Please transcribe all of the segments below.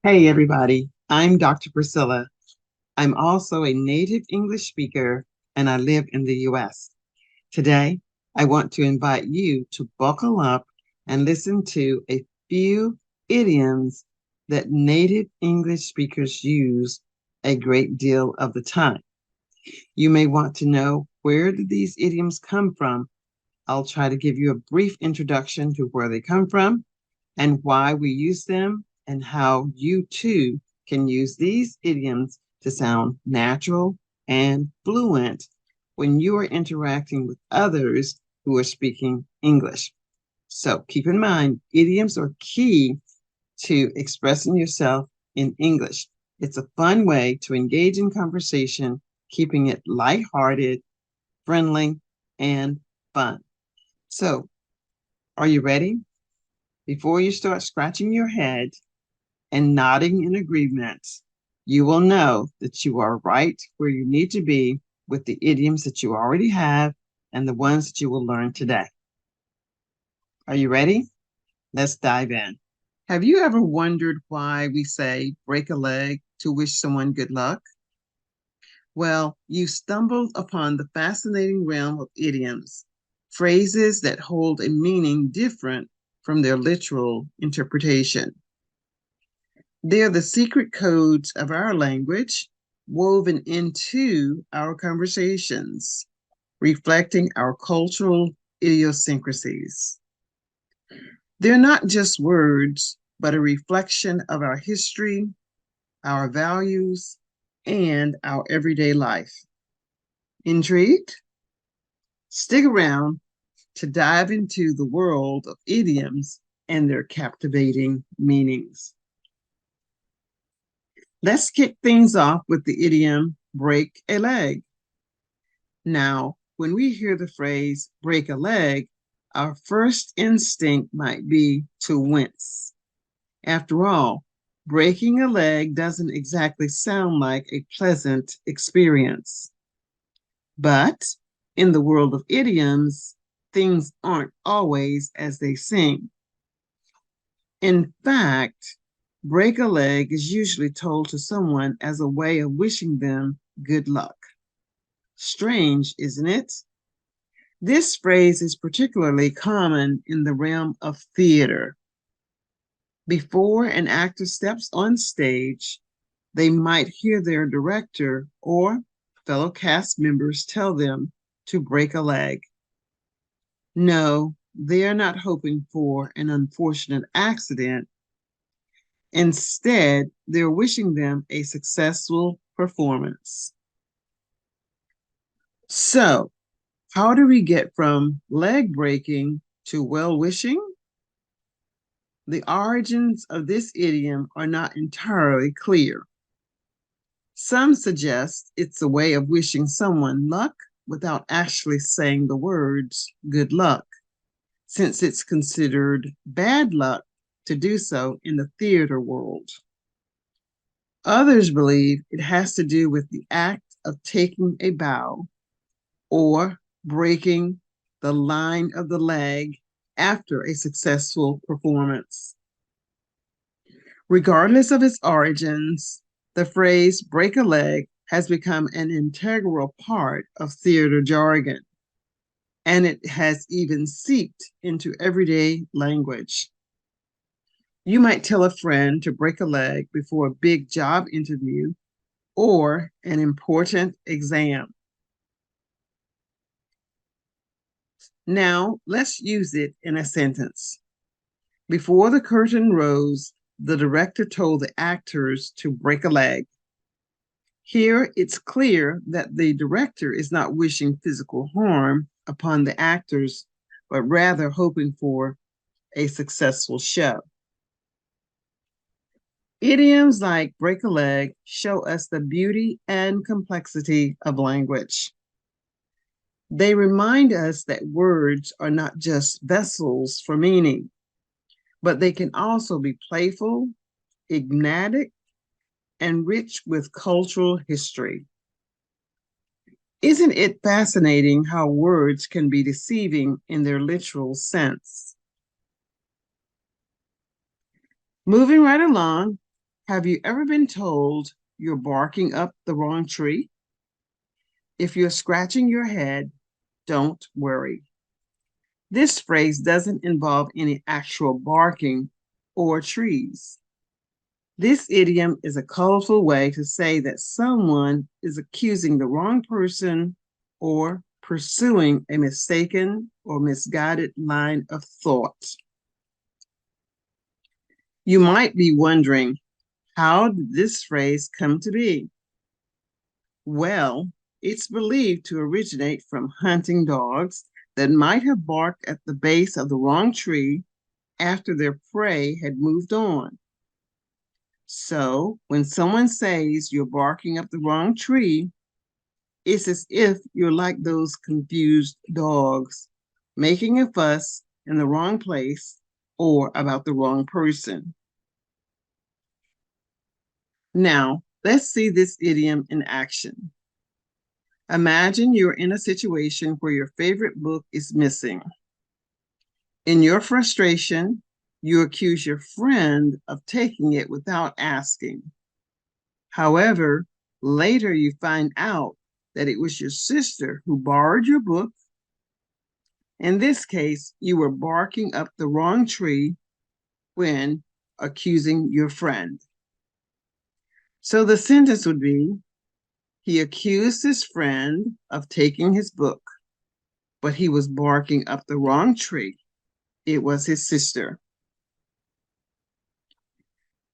Hey, everybody. I'm Dr. Priscilla. I'm also a native English speaker and I live in the US. Today, I want to invite you to buckle up and listen to a few idioms that native English speakers use a great deal of the time. You may want to know, where did these idioms come from? I'll try to give you a brief introduction to where they come from and why we use them, and how you too can use these idioms to sound natural and fluent when you are interacting with others who are speaking English. So keep in mind, idioms are key to expressing yourself in English. It's a fun way to engage in conversation, keeping it lighthearted, friendly, and fun. So, are you ready? Before you start scratching your head and nodding in agreement, you will know that you are right where you need to be with the idioms that you already have and the ones that you will learn today. Are you ready? Let's dive in. Have you ever wondered why we say break a leg to wish someone good luck? Well, you stumbled upon the fascinating realm of idioms, phrases that hold a meaning different from their literal interpretation. They're the secret codes of our language, woven into our conversations, reflecting our cultural idiosyncrasies. They're not just words, but a reflection of our history, our values, and our everyday life. Intrigued? Stick around to dive into the world of idioms and their captivating meanings. Let's kick things off with the idiom break a leg. Now, when we hear the phrase break a leg, our first instinct might be to wince. After all, breaking a leg doesn't exactly sound like a pleasant experience. But in the world of idioms, things aren't always as they seem. In fact, break a leg is usually told to someone as a way of wishing them good luck. Strange, isn't it? This phrase is particularly common in the realm of theater. Before an actor steps on stage, they might hear their director or fellow cast members tell them to break a leg. No, they are not hoping for an unfortunate accident. Instead, they're wishing them a successful performance. So, how do we get from leg breaking to well wishing? The origins of this idiom are not entirely clear. Some suggest it's a way of wishing someone luck without actually saying the words good luck, since it's considered bad luck to do so in the theater world. Others believe it has to do with the act of taking a bow or breaking the line of the leg after a successful performance. Regardless of its origins, the phrase break a leg has become an integral part of theater jargon, and it has even seeped into everyday language. You might tell a friend to break a leg before a big job interview or an important exam. Now, let's use it in a sentence. Before the curtain rose, the director told the actors to break a leg. Here, it's clear that the director is not wishing physical harm upon the actors, but rather hoping for a successful show. Idioms like break a leg show us the beauty and complexity of language. They remind us that words are not just vessels for meaning, but they can also be playful, enigmatic, and rich with cultural history. Isn't it fascinating how words can be deceiving in their literal sense? Moving right along, Have you ever been told you're barking up the wrong tree? If you're scratching your head, don't worry. This phrase doesn't involve any actual barking or trees. This idiom is a colorful way to say that someone is accusing the wrong person or pursuing a mistaken or misguided line of thought. You might be wondering, how did this phrase come to be? Well, it's believed to originate from hunting dogs that might have barked at the base of the wrong tree after their prey had moved on. So when someone says you're barking up the wrong tree, it's as if you're like those confused dogs, making a fuss in the wrong place or about the wrong person. Now, let's see this idiom in action. Imagine you're in a situation where your favorite book is missing. In your frustration, you accuse your friend of taking it without asking. However, later you find out that it was your sister who borrowed your book. In this case, you were barking up the wrong tree when accusing your friend. So the sentence would be, he accused his friend of taking his book, but he was barking up the wrong tree. It was his sister.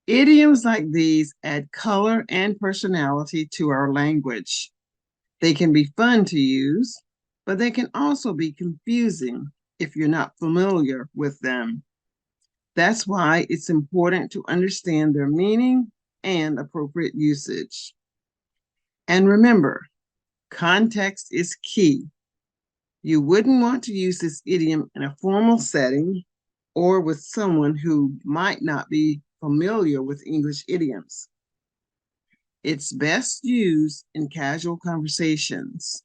Idioms like these add color and personality to our language. They can be fun to use, but they can also be confusing if you're not familiar with them. That's why it's important to understand their meaning and appropriate usage. And remember, context is key. You wouldn't want to use this idiom in a formal setting or with someone who might not be familiar with English idioms. It's best used in casual conversations,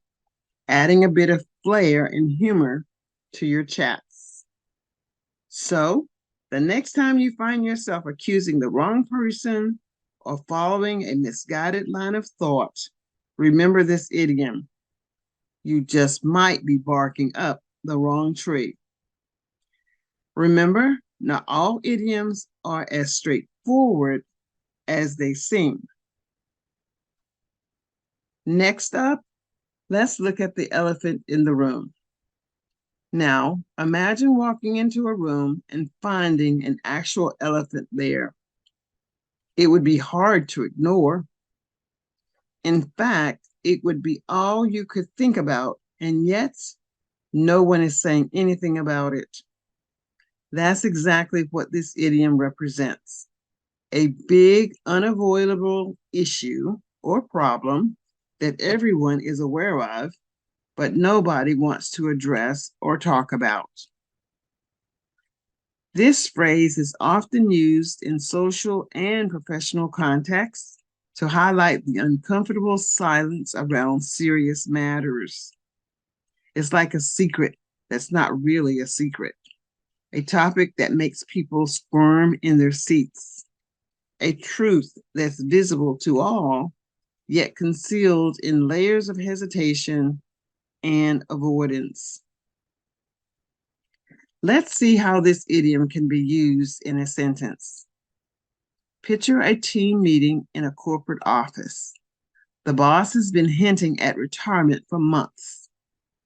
adding a bit of flair and humor to your chats. So, the next time you find yourself accusing the wrong person or following a misguided line of thought, remember this idiom. You just might be barking up the wrong tree. Remember, not all idioms are as straightforward as they seem. Next up, let's look at the elephant in the room. Now, imagine walking into a room and finding an actual elephant there. It would be hard to ignore. In fact, it would be all you could think about, and yet no one is saying anything about it. That's exactly what this idiom represents. A big, unavoidable issue or problem that everyone is aware of, but nobody wants to address or talk about. This phrase is often used in social and professional contexts to highlight the uncomfortable silence around serious matters. It's like a secret that's not really a secret, a topic that makes people squirm in their seats, a truth that's visible to all, yet concealed in layers of hesitation and avoidance. Let's see how this idiom can be used in a sentence. Picture a team meeting in a corporate office. The boss has been hinting at retirement for months,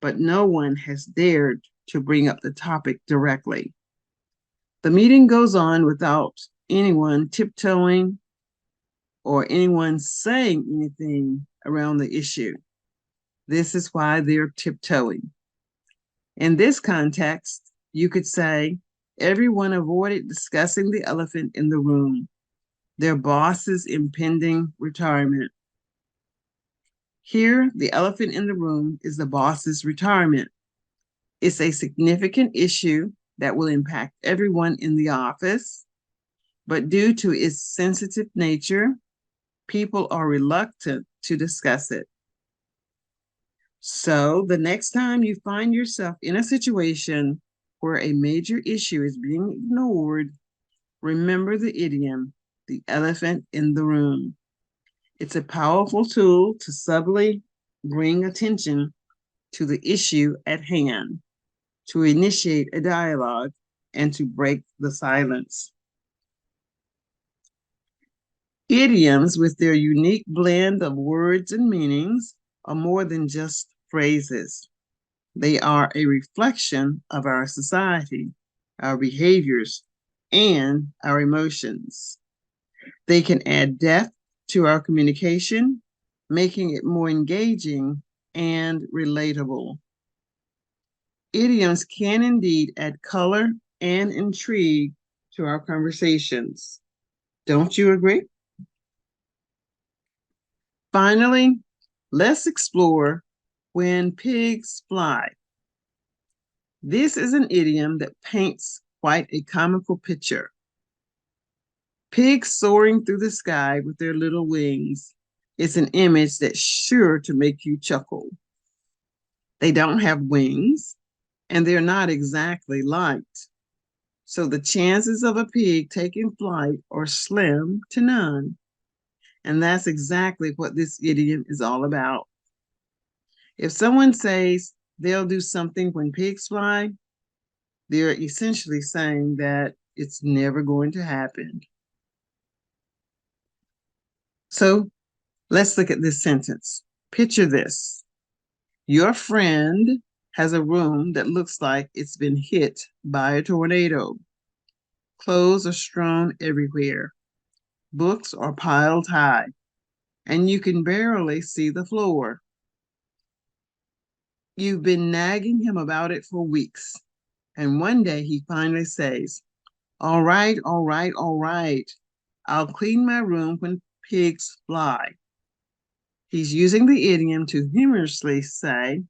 but no one has dared to bring up the topic directly. The meeting goes on without anyone tiptoeing or anyone saying anything around the issue. This is why they're tiptoeing. In this context, you could say, everyone avoided discussing the elephant in the room, their boss's impending retirement. Here, the elephant in the room is the boss's retirement. It's a significant issue that will impact everyone in the office, but due to its sensitive nature, people are reluctant to discuss it. So the next time you find yourself in a situation where a major issue is being ignored, remember the idiom, the elephant in the room. It's a powerful tool to subtly bring attention to the issue at hand, to initiate a dialogue, and to break the silence. Idioms, with their unique blend of words and meanings, are more than just phrases. They are a reflection of our society, our behaviors, and our emotions. They can add depth to our communication, making it more engaging and relatable. Idioms can indeed add color and intrigue to our conversations. Don't you agree? Finally, let's explore when pigs fly. This is an idiom that paints quite a comical picture. Pigs soaring through the sky with their little wings is an image that's sure to make you chuckle. They don't have wings, and they're not exactly light. So the chances of a pig taking flight are slim to none. And that's exactly what this idiom is all about. If someone says they'll do something when pigs fly, they're essentially saying that it's never going to happen. So let's look at this sentence. Picture this. Your friend has a room that looks like it's been hit by a tornado. Clothes are strewn everywhere. Books are piled high, and you can barely see the floor. You've been nagging him about it for weeks, and one day he finally says, all right, all right, all right. I'll clean my room when pigs fly. He's using the idiom to humorously say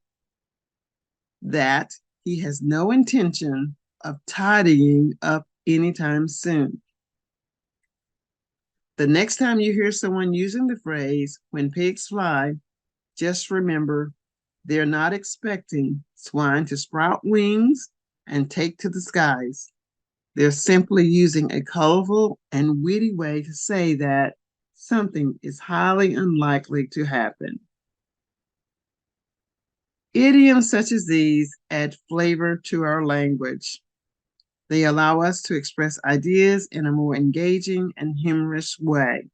that he has no intention of tidying up anytime soon. The next time you hear someone using the phrase, when pigs fly, just remember they're not expecting swine to sprout wings and take to the skies. They're simply using a colorful and witty way to say that something is highly unlikely to happen. Idioms such as these add flavor to our language. They allow us to express ideas in a more engaging and humorous way.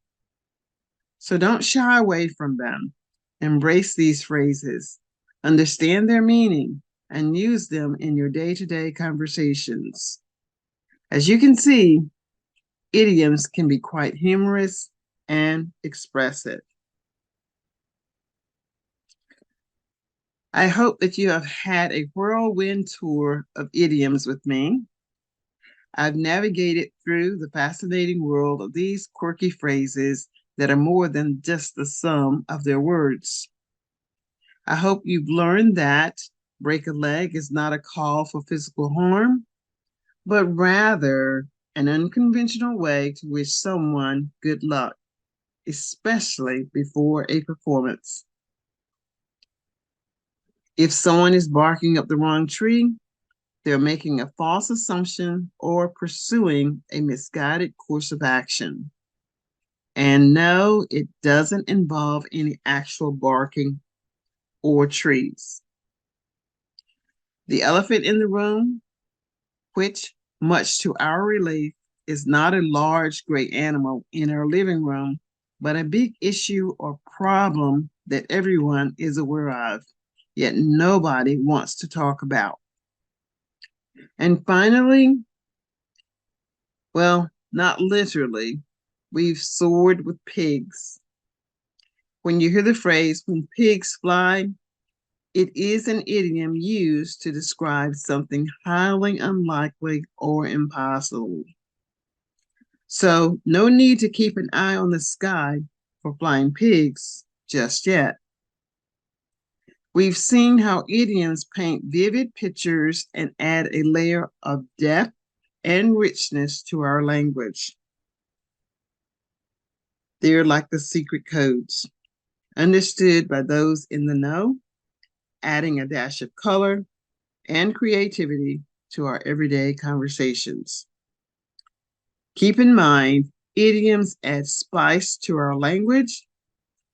So don't shy away from them. Embrace these phrases, understand their meaning, and use them in your day-to-day conversations. As you can see, idioms can be quite humorous and expressive. I hope that you have had a whirlwind tour of idioms with me. I've navigated through the fascinating world of these quirky phrases that are more than just the sum of their words. I hope you've learned that break a leg is not a call for physical harm, but rather an unconventional way to wish someone good luck, especially before a performance. If someone is barking up the wrong tree, they're making a false assumption or pursuing a misguided course of action. And no, it doesn't involve any actual barking or trees. The elephant in the room, which, much to our relief, is not a large gray animal in our living room, but a big issue or problem that everyone is aware of, yet nobody wants to talk about. And finally, well, not literally, we've soared with pigs. When you hear the phrase, when pigs fly, it is an idiom used to describe something highly unlikely or impossible. So, no need to keep an eye on the sky for flying pigs just yet. We've seen how idioms paint vivid pictures and add a layer of depth and richness to our language. They're like the secret codes, understood by those in the know, adding a dash of color and creativity to our everyday conversations. Keep in mind, Idioms add spice to our language,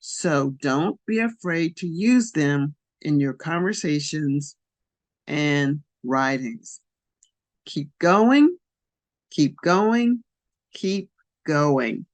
so don't be afraid to use them in your conversations and writings. Keep going, keep going, keep going.